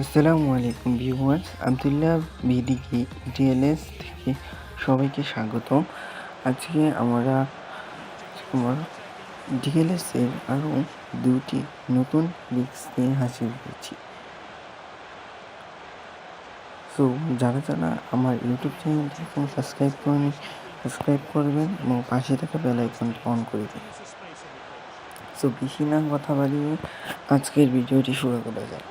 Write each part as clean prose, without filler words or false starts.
আসসালামু আলাইকুম viewers, Abdullah বিডিকে DLS থেকে সবাইকে স্বাগতম। আজকে আমরা ডিএলএস এর আরও দুটি নতুন লিঙ্কস নিয়ে হাজির হয়েছি। সো যারা আমার ইউটিউব চ্যানেলটি এখন সাবস্ক্রাইব করবেন এবং পাশে থাকা বেল আইকনটি অন করে দিন। সো বেশি না কথা বাড়িয়ে আজকের ভিডিওটি শুরু করা যাক।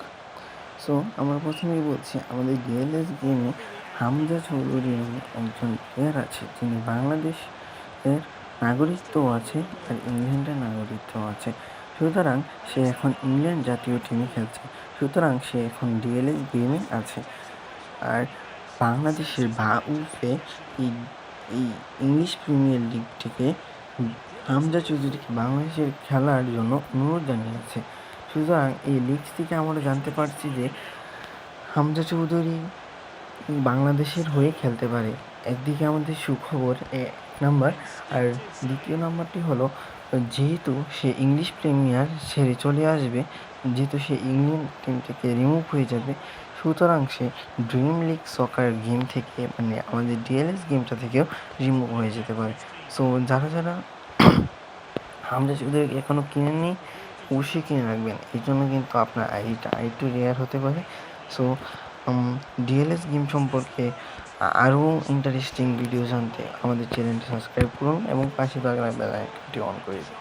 সো আমরা প্রথমেই বলছি, আমাদের ডিএলএস গেমে হামজা চৌধুরী নামে একজন প্লেয়ার আছে, যিনি বাংলাদেশের নাগরিকত্ব আছে আর ইংল্যান্ডের নাগরিকত্ব আছে। সুতরাং সে এখন ইংল্যান্ড জাতীয় টিমে খেলছে, সুতরাং সে এখন ডিএলএস গেমে আছে। আর বাংলাদেশের বাউফে এই ইংলিশ প্রিমিয়ার লিগ থেকে হামজা চৌধুরীকে বাংলাদেশের খেলার জন্য অনুরোধ জানিয়েছে। সুতরাং এই লিগ থেকে আমরা জানতে পারছি যে হামজা চৌধুরী বাংলাদেশের হয়ে খেলতে পারে। একদিকে আমাদের সুখবর এক নাম্বার, আর দ্বিতীয় নাম্বারটি হলো, যেহেতু সে ইংলিশ প্রিমিয়ার ছেড়ে চলে আসবে, যেহেতু সে ইংল্যান্ড টিম থেকে রিমুভ হয়ে যাবে, সুতরাং সে ড্রিম লিগ সকার গেম থেকে, মানে আমাদের ডিএলএস গেমটা থেকেও রিমুভ হয়ে যেতে পারে। সো যারা হামজা চৌধুরী এখনও কিনেননি, অবশ্যই কিনে রাখবেন। এই জন্য কিন্তু আপনার আইডিটা একটু রেয়ার হতে পারে। সো ডিএলএস গেম সম্পর্কে আরও ইন্টারেস্টিং ভিডিও জানতে আমাদের চ্যানেলটি সাবস্ক্রাইব করুন এবং পাশে থাকা বেল আইকনটি অন করে দিন।